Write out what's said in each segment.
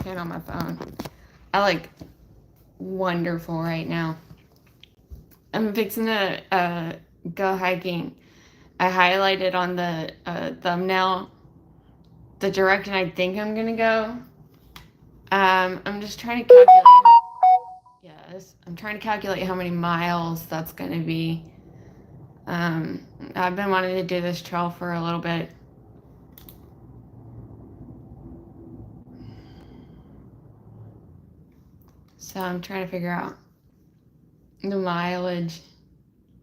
shit on my phone. I look wonderful right now. I'm fixing to go hiking. I highlighted on the thumbnail the direction I think I'm gonna go. I'm just trying to calculate. Yes, I'm trying to calculate how many miles that's gonna be. I've been wanting to do this trail for a little bit. So I'm trying to figure out the mileage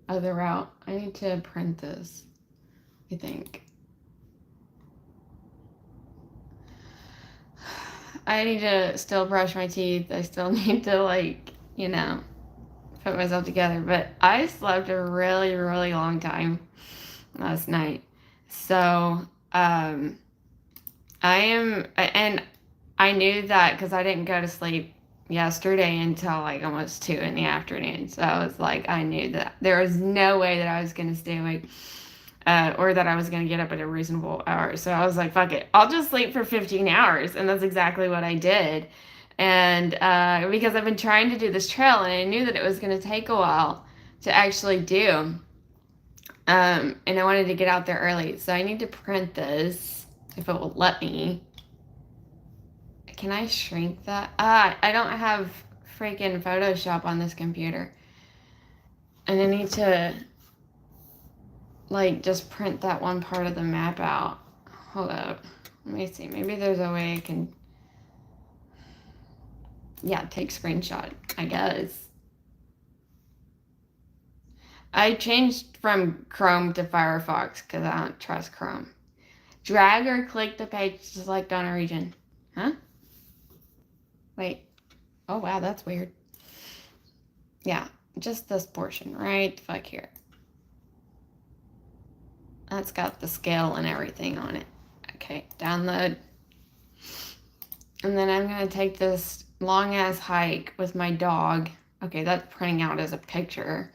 of the route. I need to print this, I think. I need to still brush my teeth. I still need to, like, you know, put myself together. But I slept a really, really long time last night. So, and I knew that because I didn't go to sleep yesterday until like almost 2 in the afternoon. So I was like, I knew that there was no way that I was going to stay awake. Or that I was going to get up at a reasonable hour. So I was like, fuck it. I'll just sleep for 15 hours. And that's exactly what I did. And because I've been trying to do this trail and I knew that it was going to take a while to actually do. And I wanted to get out there early. So I need to print this if it will let me. Can I shrink that? I don't have freaking Photoshop on this computer. And I need to like just print that one part of the map out. Hold up. Let me see. Maybe there's a way I can, yeah, take screenshot, I guess. I changed from Chrome to Firefox because I don't trust Chrome. Drag or click the page to select on a region. Huh? Wait. Oh, wow, that's weird. Yeah, just this portion right the fuck here. That's got the scale and everything on it. Okay, download. And then I'm going to take this long ass hike with my dog. Okay, that's printing out as a picture.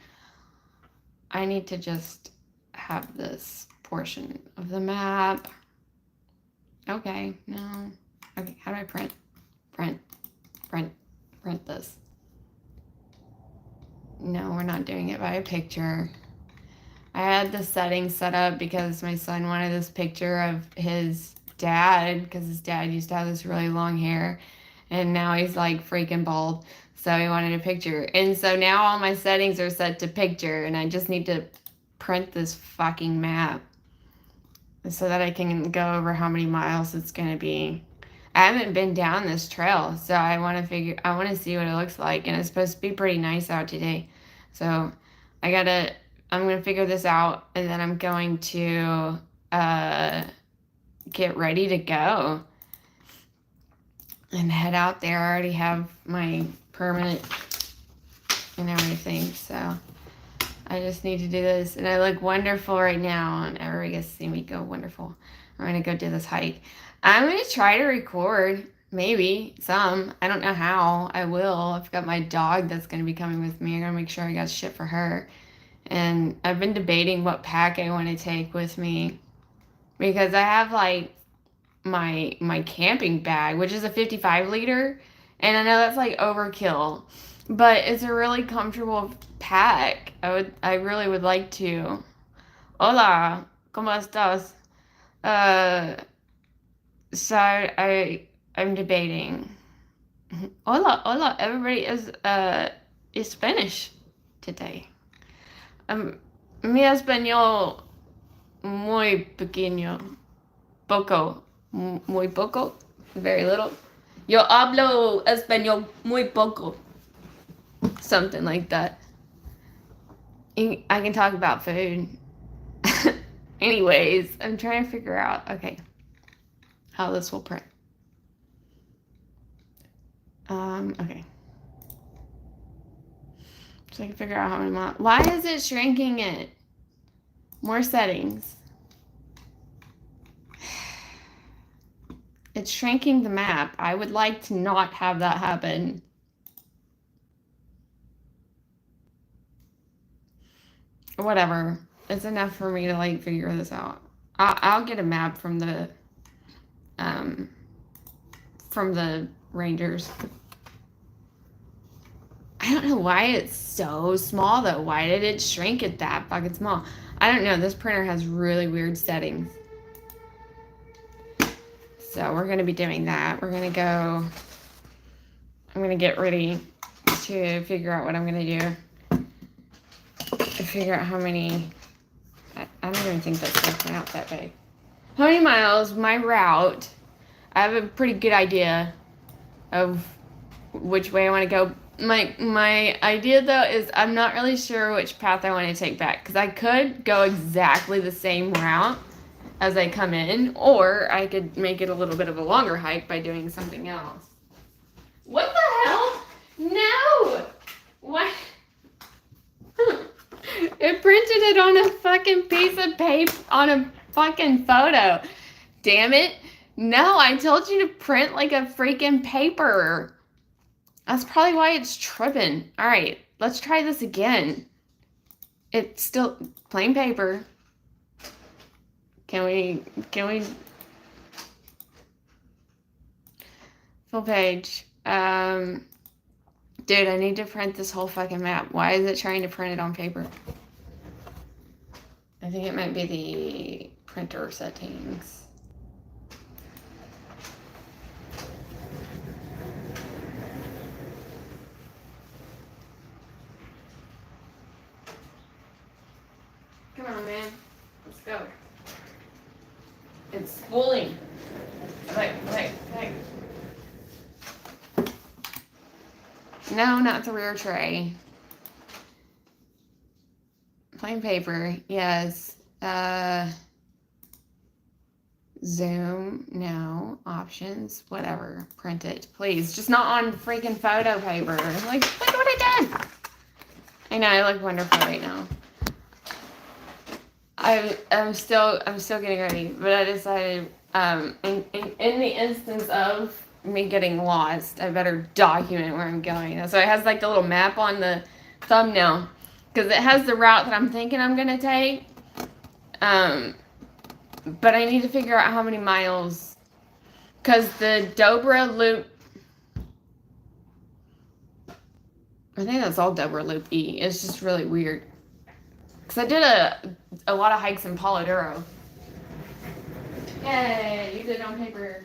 I need to just have this portion of the map. Okay, no. Okay, how do I print? Print this. No, we're not doing it by a picture. I had the settings set up because my son wanted this picture of his dad because his dad used to have this really long hair and now he's like freaking bald. So he wanted a picture. And so now all my settings are set to picture and I just need to print this fucking map so that I can go over how many miles it's going to be. I haven't been down this trail, so I want to see what it looks like. And it's supposed to be pretty nice out today. So I'm going to figure this out, and then I'm going to get ready to go and head out there. I already have my permit and everything, so I just need to do this. And I look wonderful right now, and everybody gets to see me go wonderful. I'm going to go do this hike. I'm going to try to record, maybe, some. I don't know how. I will. I've got my dog that's going to be coming with me. I'm going to make sure I got shit for her. And I've been debating what pack I want to take with me. Because I have, like, my camping bag, which is a 55 liter. And I know that's, like, overkill. But it's a really comfortable pack. I really would like to. Hola, ¿cómo estás? So I'm debating. Hola, everybody is Spanish today. Mi español muy pequeño, poco, muy poco, very little. Yo hablo español muy poco, something like that. I can talk about food. Anyways, I'm trying to figure out, okay, how this will print. Okay. So I can figure out how many miles. Why is it shrinking it? More settings. It's shrinking the map. I would like to not have that happen. Whatever. It's enough for me to like figure this out. I'll get a map from from the Rangers. I don't know why it's so small though. Why did it shrink it that fucking small? I don't know. This printer has really weird settings. So we're going to be doing that. We're going to go, I'm going to get ready to figure out what I'm going to do. To figure out how many, I don't even think that's going to turn out that big. How many miles, my route. I have a pretty good idea of which way I want to go. My idea though is I'm not really sure which path I want to take back, because I could go exactly the same route as I come in, or I could make it a little bit of a longer hike by doing something else. What the hell? No! What? It printed it on a fucking piece of paper, on a fucking photo. Damn it. No, I told you to print like a freaking paper. That's probably why it's tripping. All right, let's try this again. It's still plain paper. Can we full page? Dude, I need to print this whole fucking map. Why is it trying to print it on paper? I think it might be the printer settings. Come on, man. Let's go. It's spooling. Like. No, not the rear tray. Plain paper, yes. Zoom, no. Options, whatever. Print it, please. Just not on freaking photo paper. Like, look what I did. I know, I look wonderful right now. I'm still getting ready, but I decided, in the instance of me getting lost, I better document where I'm going. So it has like the little map on the thumbnail, because it has the route that I'm thinking I'm gonna take. But I need to figure out how many miles, because the Dobra Loop, I think that's all Dobra Loop E. It's just really weird. Because I did a lot of hikes in Palo Duro. Yay, you did it on paper.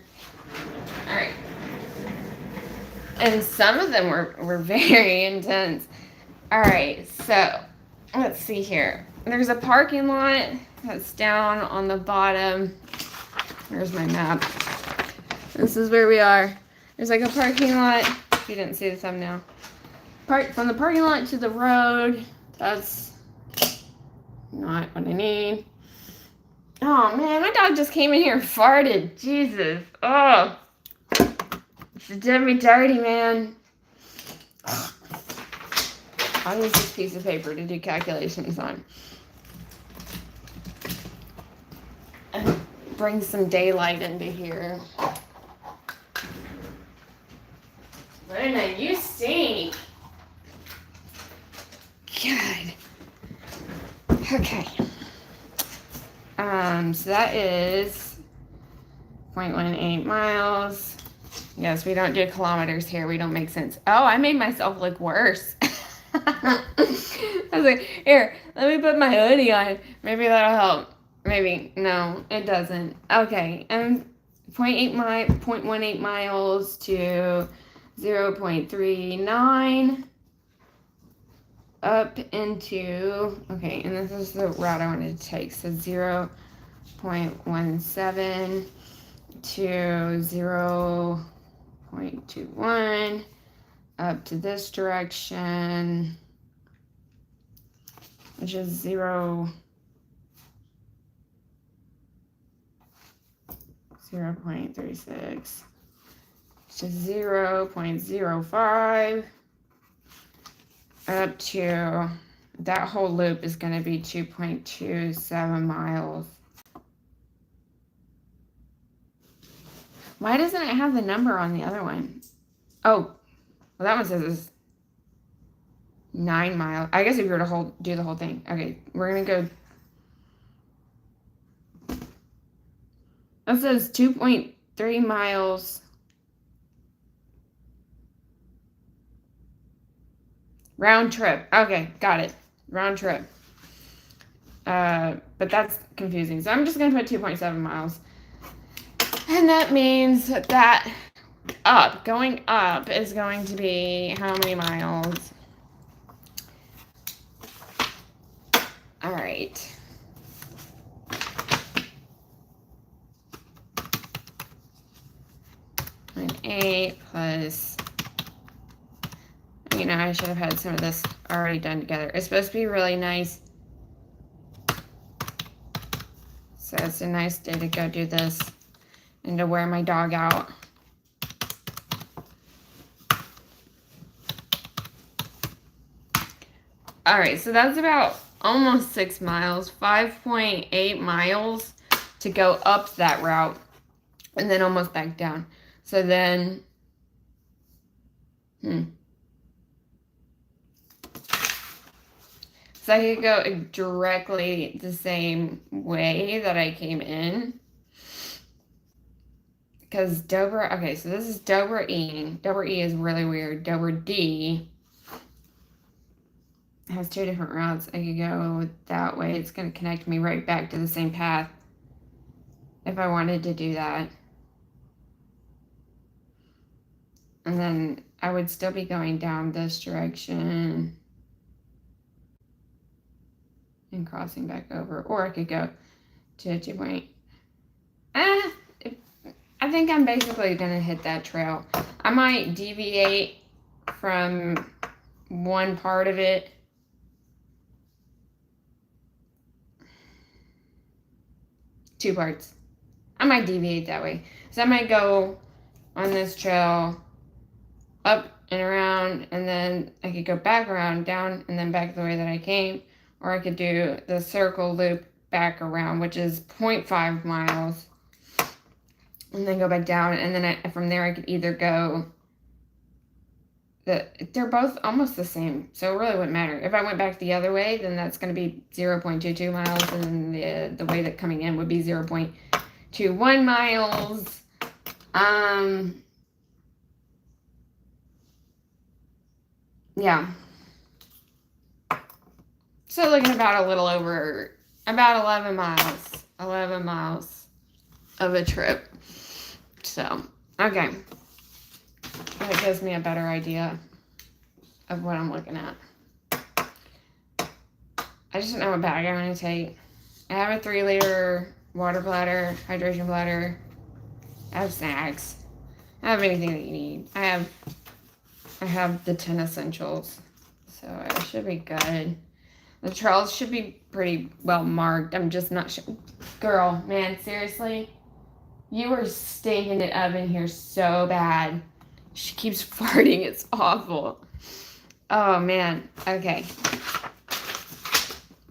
Alright. And some of them were very intense. Alright, so let's see here. There's a parking lot that's down on the bottom. There's my map. This is where we are. There's like a parking lot. If you didn't see the thumbnail. From the parking lot to the road. That's not what I need. Oh man, my dog just came in here and farted. Jesus. Oh. She did me dirty, man. I'll use this piece of paper to do calculations on. And bring some daylight into here. Luna, you stink. God. Okay. So that is 0.18 miles. Yes, we don't do kilometers here. We don't make sense. Oh, I made myself look worse. I was like, here, let me put my hoodie on. Maybe that'll help. Maybe. No, it doesn't. Okay. 0.18 miles to 0.39 up into, okay, and this is the route I wanted to take. So 0.17 to 0.21 up to this direction, which is 0.36 to 0.05 up to, that whole loop is going to be 2.27 miles. Why doesn't it have the number on the other one? Oh, well, that one says it's 9 miles. I guess if you were to do the whole thing. Okay, we're going to go. That says 2.3 miles Round trip. Okay, got it. Round trip. But that's confusing. So I'm just going to put 2.7 miles. And that means that going up is going to be how many miles? All right. 8 plus, I should have had some of this already done together. It's supposed to be really nice. So it's a nice day to go do this and to wear my dog out. All right, so that's about almost 6 miles, 5.8 miles to go up that route and then almost back down. So then, So I could go directly the same way that I came in. Because Dober, okay, so this is Dober E. Dober E is really weird. Dober D has 2 different routes. I could go that way. It's going to connect me right back to the same path if I wanted to do that. And then I would still be going down this direction and crossing back over. Or I could go to 2 point. I think I'm basically going to hit that trail. I might deviate from one part of it. Two parts. I might deviate that way. So I might go on this trail up and around, and then I could go back around, down, and then back the way that I came. Or I could do the circle loop back around, which is 0.5 miles. And then go back down, and then from there I could either go, they're both almost the same, so it really wouldn't matter. If I went back the other way, then that's going to be 0.22 miles, and the way that coming in would be 0.21 miles. Yeah. So looking about a little over, about 11 miles of a trip. So, okay. That gives me a better idea of what I'm looking at. I just don't know what bag I'm going to take. I have a 3-liter water bladder, hydration bladder. I have snacks. I have anything that you need. I have the 10 essentials. So I should be good. The trails should be pretty well marked. I'm just not sure. Girl, man, seriously? You are stinking it up in here so bad. She keeps farting. It's awful. Oh, man. Okay.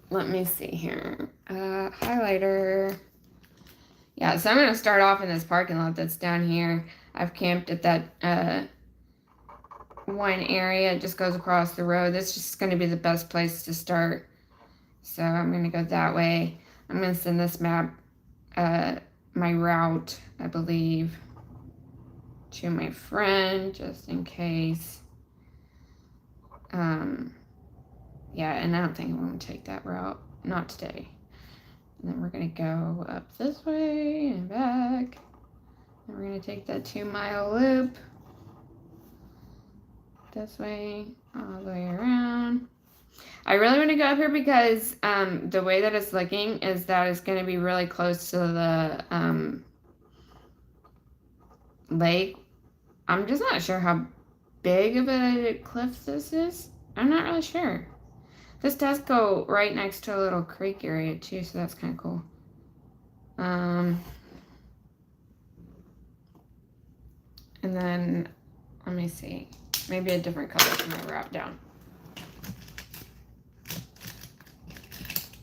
Let me see here. Highlighter. Yeah, so I'm going to start off in this parking lot that's down here. I've camped at that one area. It just goes across the road. That's just going to be the best place to start. So I'm going to go that way. I'm going to send this map, my route, I believe, to my friend just in case. Yeah, and I don't think I'm going to take that route. Not today. And then we're going to go up this way and back. And we're going to take that 2-mile loop. This way, all the way around. I really want to go up here because the way that it's looking is that it's going to be really close to the lake. I'm just not sure how big of a cliff this is. I'm not really sure. This does go right next to a little creek area too, so that's kind of cool. And then, let me see. Maybe a different color for my wrap down.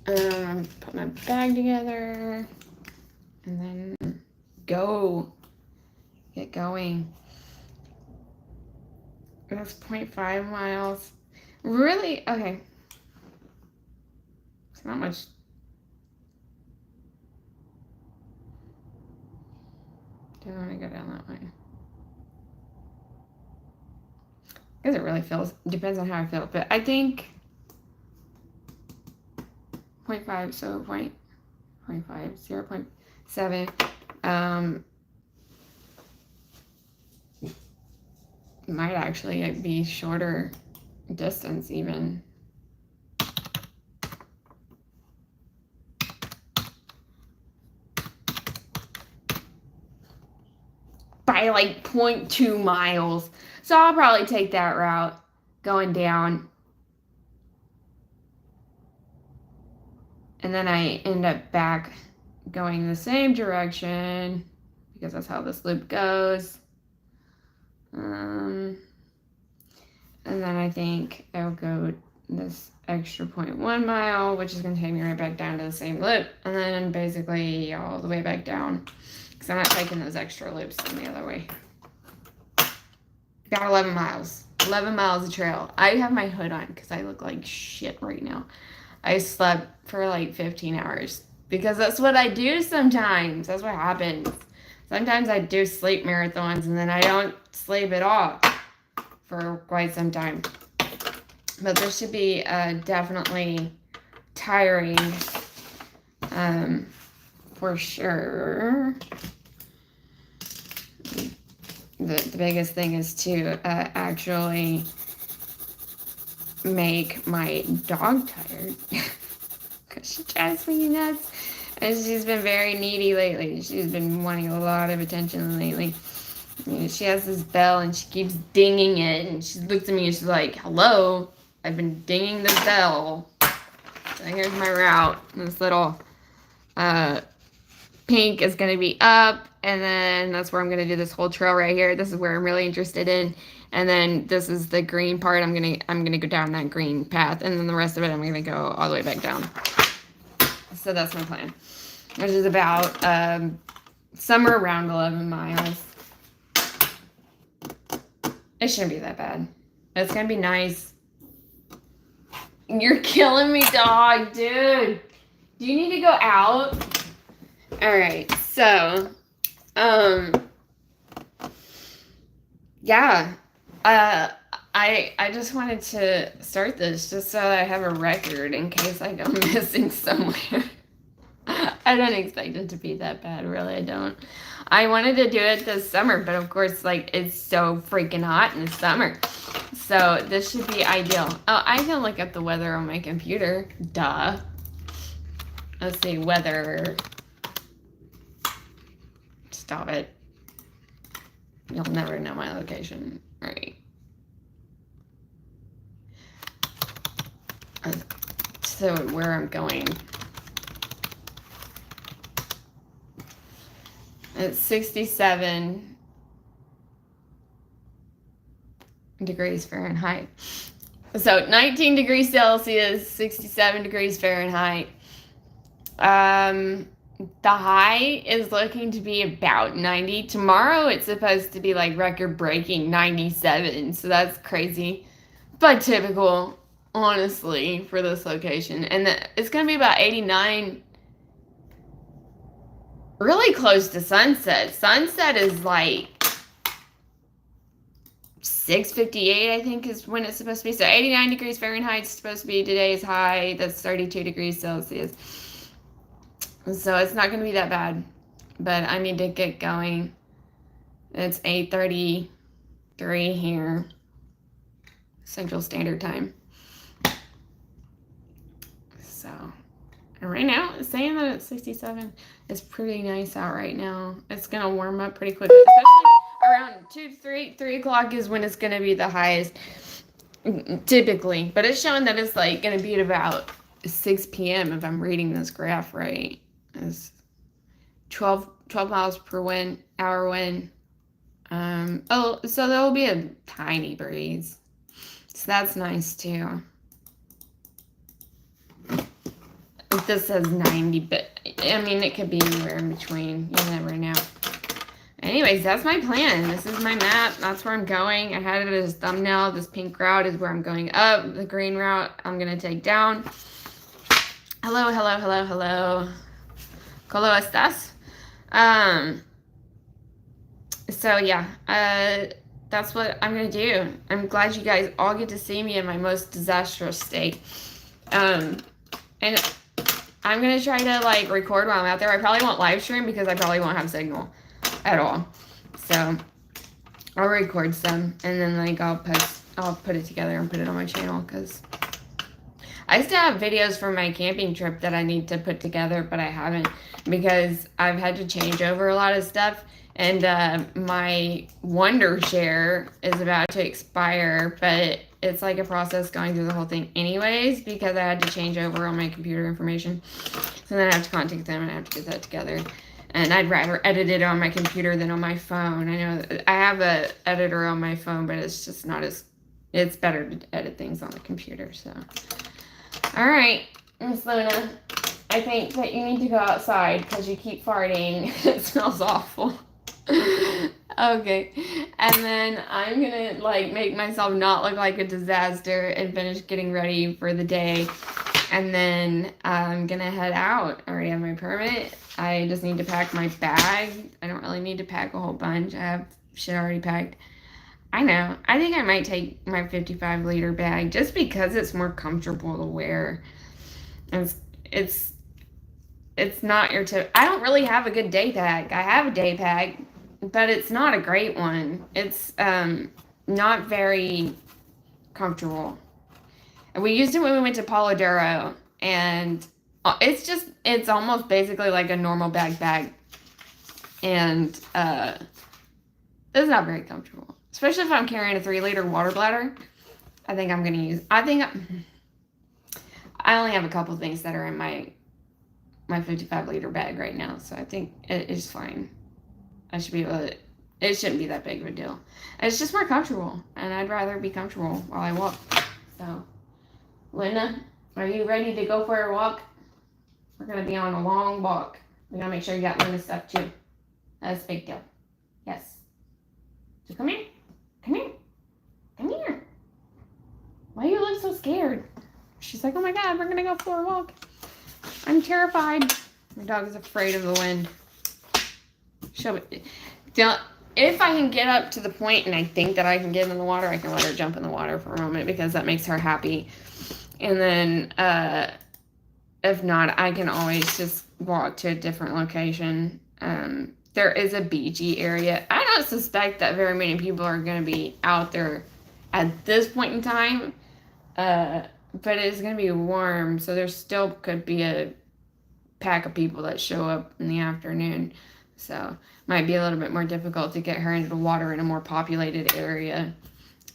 Put my bag together. And then go. Get going. That's 0.5 miles. Really? Okay. It's not much. Don't want to go down that way. Because it really depends on how I feel. But I think 0.5, so 0.5, 0.7. Might actually be shorter distance even. By like 0.2 miles. So I'll probably take that route going down. And then I end up back going the same direction because that's how this loop goes. And then I think I'll go this extra 0.1 mile, which is going to take me right back down to the same loop. And then basically all the way back down because I'm not taking those extra loops in the other way. About 11 miles. 11 miles of trail. I have my hood on because I look like shit right now. I slept for like 15 hours because that's what I do sometimes. That's what happens. Sometimes I do sleep marathons and then I don't sleep at all for quite some time. But this should be definitely tiring for sure. The biggest thing is to actually make my dog tired because she drives me nuts and she's been very needy lately. She's been wanting a lot of attention lately. You know, she has this bell and she keeps dinging it and she looks at me and she's like, hello, I've been dinging the bell. So here's my route. This little pink is going to be up, and then that's where I'm going to do this whole trail right here. This is where I'm really interested in. And then this is the green part. I'm gonna go down that green path, and then the rest of it I'm gonna go all the way back down. So that's my plan, which is about somewhere around 11 miles. It shouldn't be that bad. It's gonna be nice. You're killing me, dog, dude. Do you need to go out? All right, so yeah. I just wanted to start this just so I have a record in case I go missing somewhere. I don't expect it to be that bad, really. I don't. I wanted to do it this summer, but of course, like, it's so freaking hot in the summer. So this should be ideal. Oh, I can look up the weather on my computer. Duh. Let's see, weather. Stop it. You'll never know my location. All right. So where I'm going. It's 67 degrees Fahrenheit. So 19 degrees Celsius, 67 degrees Fahrenheit. The high is looking to be about 90. Tomorrow it's supposed to be like record-breaking 97. So that's crazy. But typical, honestly, for this location. And it's going to be about 89. Really close to sunset. Sunset is like 6:58, I think, is when it's supposed to be. So 89 degrees Fahrenheit is supposed to be today's high. That's 32 degrees Celsius. So it's not going to be that bad. But I need to get going. It's 8:33 here, Central Standard Time. So, and right now, it's saying that it's 67. It's pretty nice out right now. It's going to warm up pretty quickly, especially around 2 to 3 o'clock is when it's going to be the highest, typically. But it's showing that it's like going to be at about 6 p.m. if I'm reading this graph right. It's 12 miles per hour wind. So there will be a tiny breeze. So that's nice too. This says 90, but I mean, it could be anywhere in between. You never know. Anyways, that's my plan. This is my map. That's where I'm going. I had it as a thumbnail. This pink route is where I'm going up. The green route I'm going to take down. Hello, hello, hello, hello. ¿Cómo estás? So yeah, that's what I'm going to do. I'm glad you guys all get to see me in my most disastrous state. And I'm going to try to, like, record while I'm out there. I probably won't live stream because I probably won't have signal at all. So, I'll record some, and then, like, I'll put it together and put it on my channel, because I still have videos from my camping trip that I need to put together, but I haven't, because I've had to change over a lot of stuff, and my Wondershare is about to expire, but it's like a process going through the whole thing anyways, because I had to change over all my computer information. So then I have to contact them and I have to get that together. And I'd rather edit it on my computer than on my phone. I know I have a editor on my phone, but it's just not as, it's better to edit things on the computer, so. All right, Miss Luna, I think that you need to go outside because you keep farting. It smells awful. Okay, and then I'm gonna, like, make myself not look like a disaster and finish getting ready for the day. And then I'm gonna head out. I already have my permit. I just need to pack my bag. I don't really need to pack a whole bunch. I have shit already packed. I know. I think I might take my 55-liter bag just because it's more comfortable to wear. It's not your tip. I don't really have a good day pack. I have a day pack, but it's not a great one. It's not very comfortable. And we used it when we went to Palo Duro, and it's almost basically like a normal bag. And it's not very comfortable. Especially if I'm carrying a 3-liter water bladder. I think I'm going to use, I only have a couple things that are in my 55-liter bag right now. So I think it is fine. I should be able to, it shouldn't be that big of a deal. It's just more comfortable. And I'd rather be comfortable while I walk. So, Linda, are you ready to go for a walk? We're going to be on a long walk. We got to make sure you got Linda's stuff too. That's a big deal. Yes. So come here. Come here. Come here. Why do you look so scared? She's like, oh my God, we're going to go for a walk. I'm terrified. My dog is afraid of the wind. If I can get up to the point and I think that I can get in the water, I can let her jump in the water for a moment because that makes her happy. And then if not, I can always just walk to a different location. There is a beachy area. I don't suspect that very many people are going to be out there at this point in time. But it's going to be warm, so there still could be a pack of people that show up in the afternoon. So might be a little bit more difficult to get her into the water in a more populated area.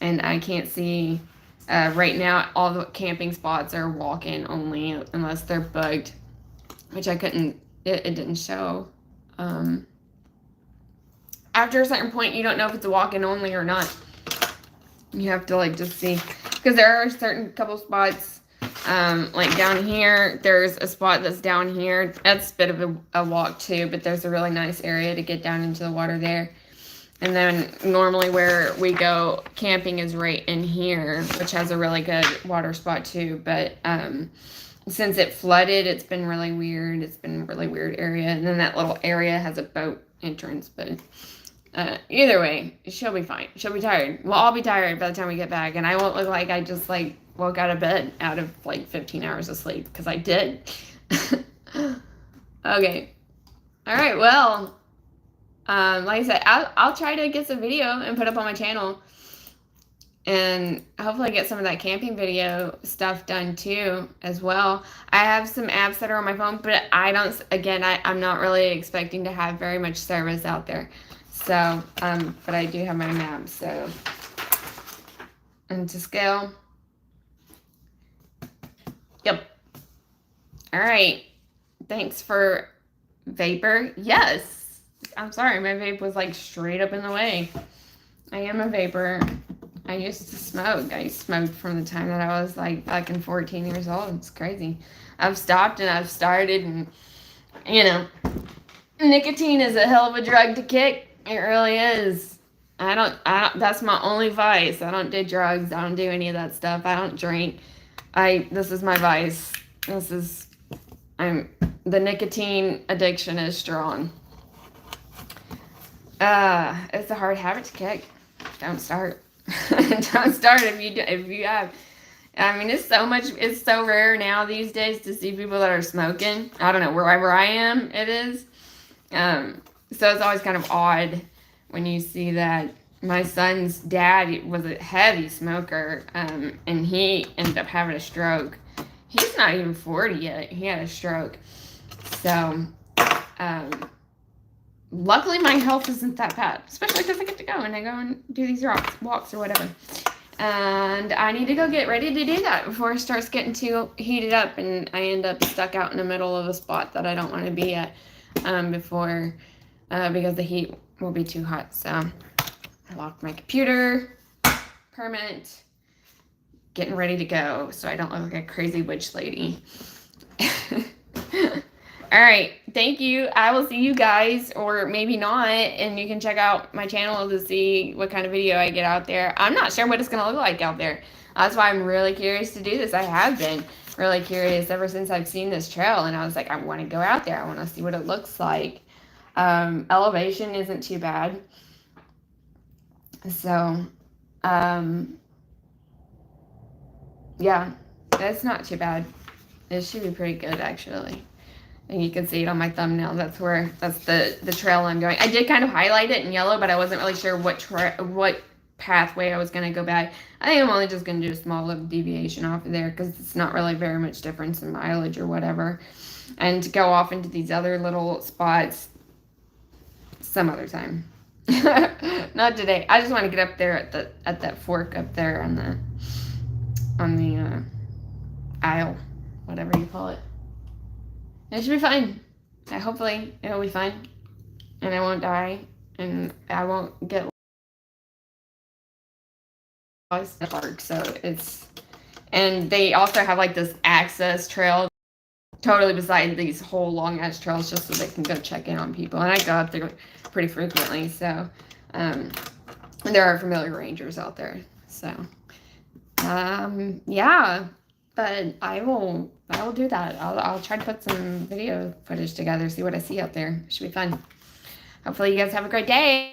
And I can't see, right now, all the camping spots are walk-in only unless they're booked, which I couldn't, it didn't show. After a certain point, you don't know if it's a walk-in only or not. You have to, like, just see. Because there are certain couple spots, like down here, there's a spot that's down here. That's a bit of a walk too, but there's a really nice area to get down into the water there. And then normally where we go camping is right in here, which has a really good water spot too. But since it flooded, it's been really weird. It's been a really weird area. And then that little area has a boat entrance, but either way, she'll be fine. She'll be tired. We'll all be tired by the time we get back, and I won't look like I just, like, woke out of bed out of, like, 15 hours of sleep, because I did. Okay. All right, well, like I said, I'll try to get some video and put up on my channel, and hopefully get some of that camping video stuff done, too, as well. I have some apps that are on my phone, but I'm not really expecting to have very much service out there. So, but I do have my map, so, and to scale. Yep. All right. Thanks for vapor. Yes. I'm sorry. My vape was like straight up in the way. I am a vapor. I used to smoke. I smoked from the time that I was like fucking 14 years old. It's crazy. I've stopped and I've started, and, you know, nicotine is a hell of a drug to kick. It really is. I don't, that's my only vice. I don't do drugs. I don't do any of that stuff. I don't drink. This is my vice. The nicotine addiction is strong. It's a hard habit to kick. don't start. Don't start if you have. I mean, it's so rare now these days to see people that are smoking. I don't know, wherever I am, it is. So it's always kind of odd when you see that. My son's dad was a heavy smoker, and he ended up having a stroke. He's not even 40 yet. He had a stroke. So, luckily my health isn't that bad, especially because I get to go and I go and do these walks or whatever. And I need to go get ready to do that before it starts getting too heated up and I end up stuck out in the middle of a spot that I don't want to be at because the heat will be too hot. So I locked my computer, permit, getting ready to go so I don't look like a crazy witch lady. All right, thank you. I will see you guys, or maybe not, and you can check out my channel to see what kind of video I get out there. I'm not sure what it's going to look like out there. That's why I'm really curious to do this. I have been really curious ever since I've seen this trail, and I was like, I want to go out there. I want to see what it looks like. Elevation isn't too bad. So, yeah, that's not too bad. It should be pretty good, actually. And you can see it on my thumbnail. That's the trail I'm going. I did kind of highlight it in yellow, but I wasn't really sure what pathway I was going to go by. I think I'm only just going to do a small little deviation off of there because it's not really very much difference in mileage or whatever. And to go off into these other little spots some other time. Not today. I just want to get up there at that fork up there on the aisle, whatever you call it. It should be fine. Hopefully it'll be fine. And I won't die. And I won't get lost in the park. So it's... And they also have like this access trail totally beside these whole long ass trails just so they can go check in on people. And I go up there pretty frequently. So there are familiar rangers out there. So yeah. But I will do that. I'll try to put some video footage together, see what I see out there. It should be fun. Hopefully you guys have a great day.